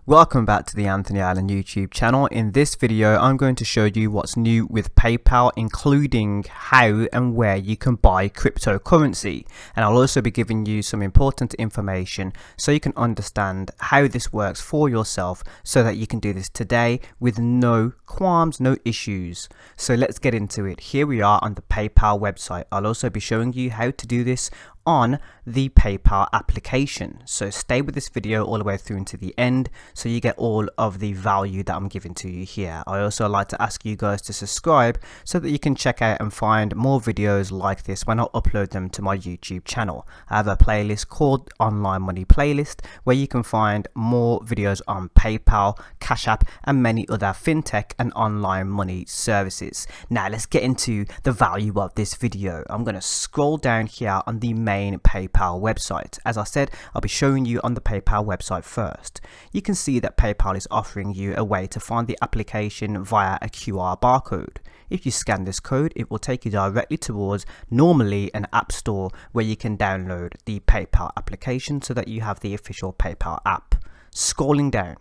Welcome back to the Anthony Allen YouTube channel. In this video, I'm going to show you what's new with PayPal, including how and where you can buy cryptocurrency. And I'll also be giving you some important information so you can understand how this works for yourself so that you can do this today with no qualms, no issues. So let's get into it. Here we are on the PayPal website. I'll also be showing you how to do this on the PayPal application. So stay with this video all the way through into the end so you get all of the value that I'm giving to you here. I also like to ask you guys to subscribe so that you can check out and find more videos like this when I upload them to my YouTube channel. I have a playlist called Online Money Playlist where you can find more videos on PayPal, Cash App and many other fintech and online money services. Now let's get into the value of this video. I'm going to scroll down here on the main PayPal website. As I said, I'll be showing you on the PayPal website first. You can see that PayPal is offering you a way to find the application via a QR barcode. If you scan this code, it will take you directly towards normally an app store where you can download the PayPal application so that you have the official PayPal app. Scrolling down,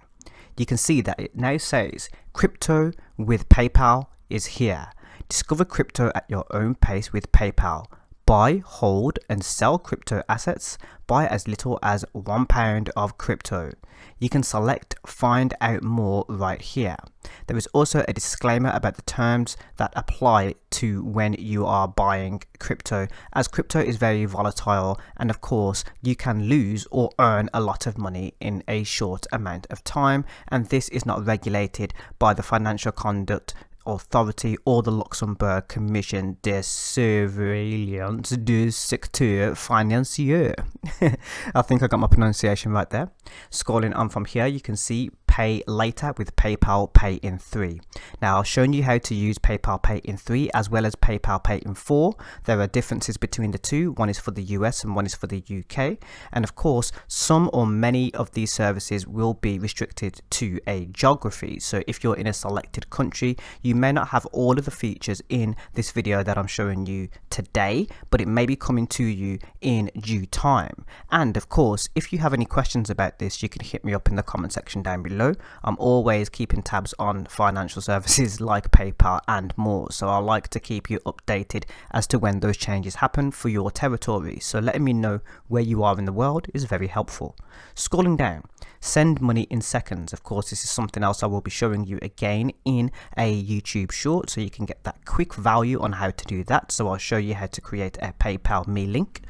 you can see that it now says crypto with PayPal is here. Discover crypto at your own pace with PayPal. Buy, hold and sell crypto assets. Buy as little as £1 of crypto. You can select find out more right here. There is also a disclaimer about the terms that apply to when you are buying crypto, as crypto is very volatile and of course you can lose or earn a lot of money in a short amount of time, and this is not regulated by the Financial Conduct Authority or the Luxembourg Commission de Surveillance du Secteur Financier. I think I got my pronunciation right there. Scrolling on from here, you can see Pay Later with PayPal Pay in 3. Now I've shown you how to use PayPal Pay in 3 as well as PayPal Pay in 4. There are differences between the two. One is for the US and one is for the UK. And of course, some or many of these services will be restricted to a geography. So if you're in a selected country, you may not have all of the features in this video that I'm showing you today, but it may be coming to you in due time. And of course, if you have any questions about this, you can hit me up in the comment section down below. I'm always keeping tabs on financial services like PayPal and more, so I like to keep you updated as to when those changes happen for your territory. So letting me know where you are in the world is very helpful. Scrolling down, send money in seconds. Of course, this is something else I will be showing you again in a YouTube short, so you can get that quick value on how to do that. So I'll show you how to create a PayPal Me link.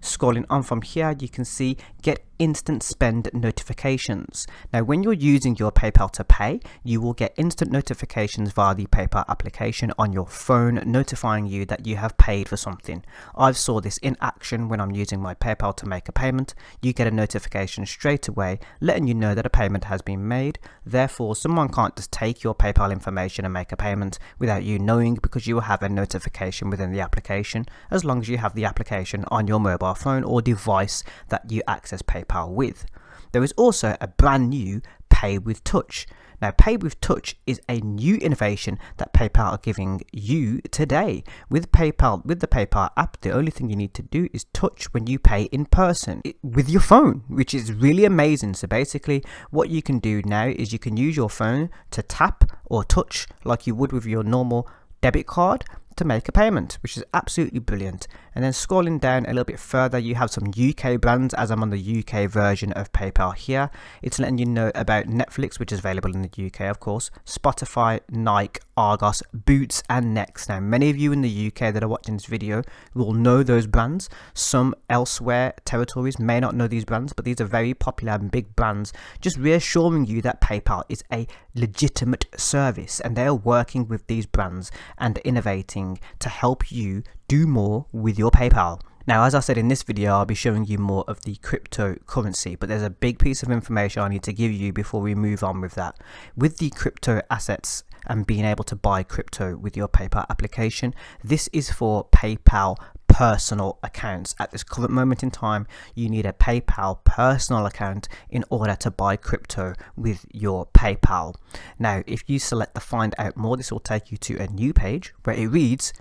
Scrolling on from here, you can see get instant spend notifications. Now when you're using your PayPal to pay, you will get instant notifications via the PayPal application on your phone notifying you that you have paid for something. I've saw this in action when I'm using my PayPal to make a payment. You get a notification straight away letting you know that a payment has been made. Therefore, someone can't just take your PayPal information and make a payment without you knowing, because you will have a notification within the application as long as you have the application on your mobile phone or device that you access PayPal with. There is also a brand new Pay with Touch. Now, Pay with Touch is a new innovation that PayPal are giving you today. With PayPal, with the PayPal app, the only thing you need to do is touch when you pay in person with your phone, which is really amazing. So basically, what you can do now is you can use your phone to tap or touch like you would with your normal debit card to make a payment, which is absolutely brilliant. And then scrolling down a little bit further, you have some UK brands, as I'm on the UK version of PayPal here. It's letting you know about Netflix, which is available in the UK, of course, Spotify, Nike, Argos, Boots and Next. Now many of you in the UK that are watching this video will know those brands. Some elsewhere territories may not know these brands, but these are very popular and big brands, just reassuring you that PayPal is a legitimate service and they are working with these brands and innovating to help you do more with your PayPal. Now, as I said in this video, I'll be showing you more of the cryptocurrency, but there's a big piece of information I need to give you before we move on with that. With the crypto assets and being able to buy crypto with your PayPal application, this is for PayPal personal accounts. At this current moment in time, you need a PayPal personal account in order to buy crypto with your PayPal. Now, if you select the find out more, this will take you to a new page where it reads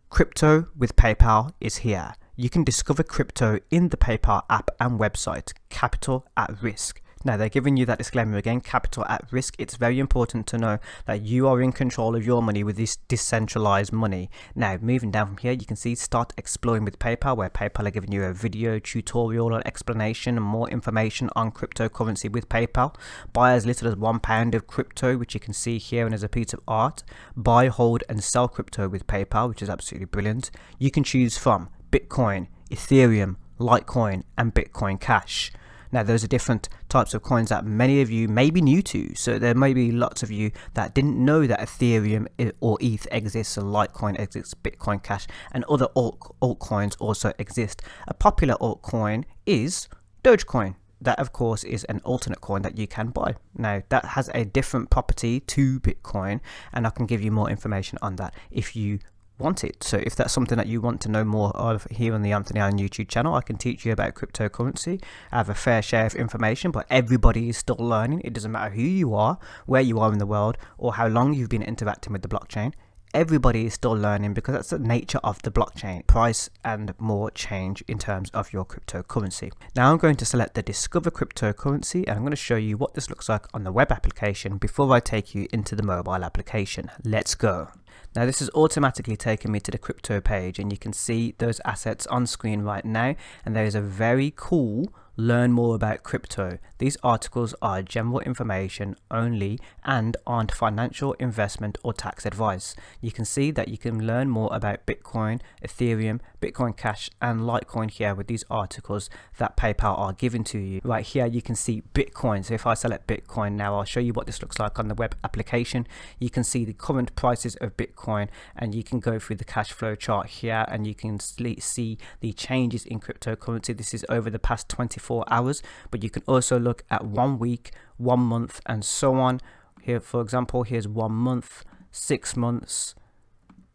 crypto with PayPal is here. You can discover crypto in the PayPal app and website. Capital at risk. Now, they're giving you that disclaimer again, capital at risk. It's very important to know that you are in control of your money with this decentralized money. Now, moving down from here, you can see start exploring with PayPal, where PayPal are giving you a video tutorial and explanation and more information on cryptocurrency with PayPal. Buy as little as £1 of crypto, which you can see here and as a piece of art. Buy, hold and sell crypto with PayPal, which is absolutely brilliant. You can choose from Bitcoin, Ethereum, Litecoin and Bitcoin Cash. Now, those are different types of coins that many of you may be new to. So there may be lots of you that didn't know that Ethereum or ETH exists, and Litecoin exists, Bitcoin Cash, and other altcoins also exist. A popular altcoin is Dogecoin. That, of course, is an alternate coin that you can buy. Now, that has a different property to Bitcoin, and I can give you more information on that if you want it. So if that's something that you want to know more of here on the Anthony Allen YouTube channel, I can teach you about cryptocurrency. I have a fair share of information, but everybody is still learning. It doesn't matter who you are, where you are in the world, or how long you've been interacting with the blockchain. Everybody is still learning, because that's the nature of the blockchain. Price and more change in terms of your cryptocurrency. Now I'm going to select the Discover Cryptocurrency, and I'm going to show you what this looks like on the web application before I take you into the mobile application. Let's go. Now, this has automatically taken me to the crypto page, and you can see those assets on screen right now, and there is a very cool learn more about crypto. These articles are general information only and aren't financial, investment or tax advice. You can see that you can learn more about Bitcoin, Ethereum, Bitcoin Cash and Litecoin here with these articles that PayPal are giving to you. Right here you can see Bitcoin. So if I select Bitcoin now, I'll show you what this looks like on the web application. You can see the current prices of Bitcoin, and you can go through the cash flow chart here, and you can see the changes in cryptocurrency. This is over the past 24 hours, but you can also look at 1 week, 1 month and so on. Here, for example, here's 1 month, 6 months,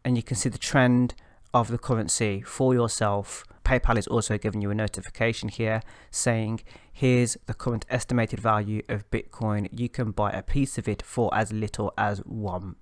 and you can see the trend of the currency for yourself. PayPal is also giving you a notification here saying here's the current estimated value of Bitcoin. You can buy a piece of it for as little as £1.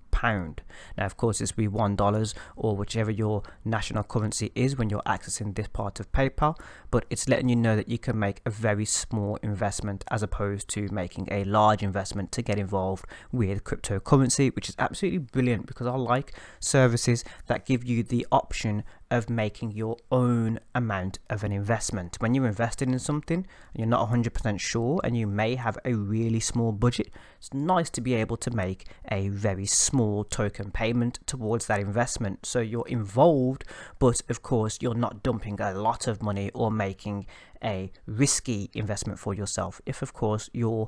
Now, of course, this will be $1 or whichever your national currency is when you're accessing this part of PayPal, but it's letting you know that you can make a very small investment as opposed to making a large investment to get involved with cryptocurrency, which is absolutely brilliant, because I like services that give you the option of making your own amount of an investment. When you're invested in something and you're not 100% sure and you may have a really small budget, it's nice to be able to make a very small token payment towards that investment. So you're involved, but of course you're not dumping a lot of money or making a risky investment for yourself. If of course your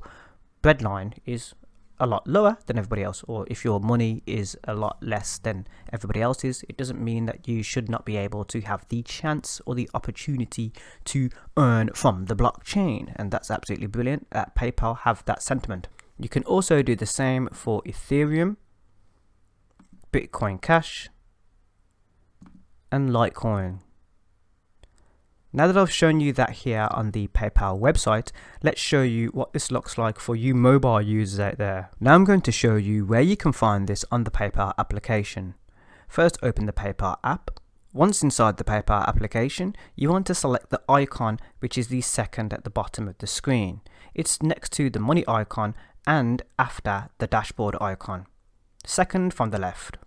breadline is a lot lower than everybody else, or if your money is a lot less than everybody else's, it doesn't mean that you should not be able to have the chance or the opportunity to earn from the blockchain. And that's absolutely brilliant that PayPal have that sentiment. You can also do the same for Ethereum, Bitcoin Cash and Litecoin. Now that I've shown you that here on the PayPal website, let's show you what this looks like for you mobile users out there. Now I'm going to show you where you can find this on the PayPal application. First, open the PayPal app. Once inside the PayPal application, you want to select the icon, which is the second at the bottom of the screen. It's next to the money icon and after the dashboard icon. Second from the left.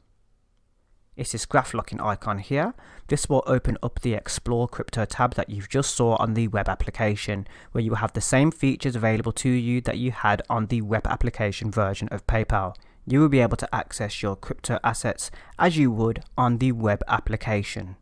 It's this graph looking icon here. This will open up the Explore Crypto tab that you've just saw on the web application, where you will have the same features available to you that you had on the web application version of PayPal. You will be able to access your crypto assets as you would on the web application.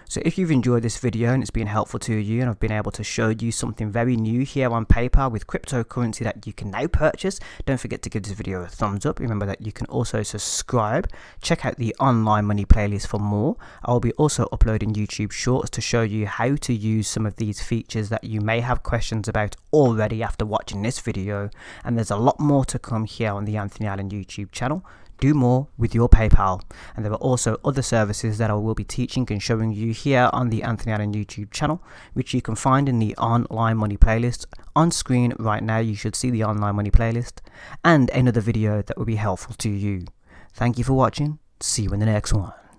So if you've enjoyed this video and it's been helpful to you, and I've been able to show you something very new here on PayPal with cryptocurrency that you can now purchase, don't forget to give this video a thumbs up. Remember that you can also subscribe. Check out the online money playlist for more. I'll be also uploading YouTube shorts to show you how to use some of these features that you may have questions about already after watching this video. And there's a lot more to come here on the Anthony Allen YouTube channel. Do more with your PayPal. And there are also other services that I will be teaching and showing you here on the Anthony Allen YouTube channel, which you can find in the online money playlist. On screen right now, you should see the online money playlist and another video that will be helpful to you. Thank you for watching. See you in the next one.